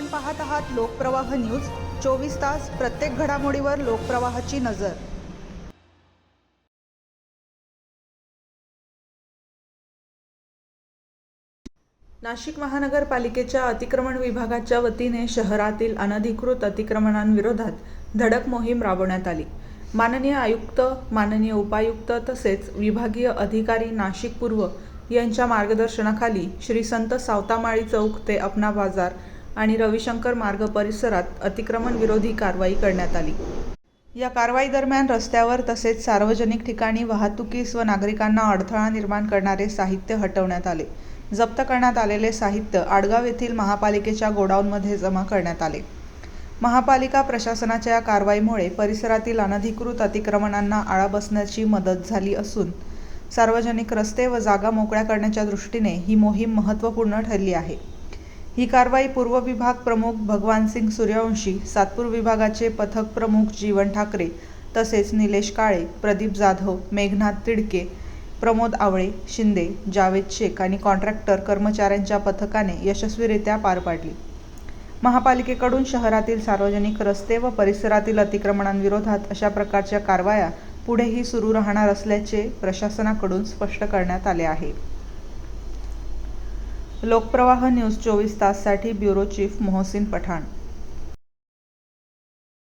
आपण पाहत आहात लोकप्रवाह न्यूज 24 तास प्रत्येक घडामोडीवर लोकप्रवाहाची नजर। नाशिक महानगरपालिकेच्या अतिक्रमण विभागाच्या वतीने शहरातील अनधिकृत अतिक्रमणांविरोधात धडक मोहीम राबवण्यात आली। माननीय आयुक्त, माननीय उपायुक्त तसेच विभागीय अधिकारी नाशिक पूर्व यांच्या मार्गदर्शनाखाली श्री संत सावतामाळी चौक ते अपना बाजार आणि रविशंकर मार्ग परिसरात अतिक्रमण विरोधी कारवाई करण्यात आली। या कारवाई दरम्यान रस्त्यावर तसेच सार्वजनिक ठिकाणी वाहतुकीस व नागरिकांना अडथळा निर्माण करणारे साहित्य हटवण्यात आले। जप्त करण्यात आलेले साहित्य आडगाव येथील महापालिकेच्या गोडाऊनमध्ये जमा करण्यात आले। महापालिका प्रशासनाच्या या कारवाईमुळे परिसरातील अनधिकृत अतिक्रमणांना आळा बसण्याची मदत झाली असून सार्वजनिक रस्ते व जागा मोकळ्या करण्याच्या दृष्टीने ही मोहीम महत्त्वपूर्ण ठरली आहे। ही कारवाई पूर्व विभाग प्रमुख भगवानसिंग सूर्यवंशी, सातपूर विभागाचे पथक प्रमुख जीवन ठाकरे तसेच निलेश काळे, प्रदीप जाधव, मेघनाथ तिडके, प्रमोद आवळे, शिंदे, जावेद शेख आणि कॉन्ट्रॅक्टर कर्मचाऱ्यांच्या पथकाने यशस्वीरित्या पार पाडली। महापालिकेकडून शहरातील सार्वजनिक रस्ते व परिसरातील अतिक्रमणांविरोधात अशा प्रकारच्या कारवाया पुढेही सुरू राहणार असल्याचे प्रशासनाकडून स्पष्ट करण्यात आले आहे। लोकप्रवाह न्यूज 24 ताससाठी ब्युरो चीफ मोहसिन पठाण।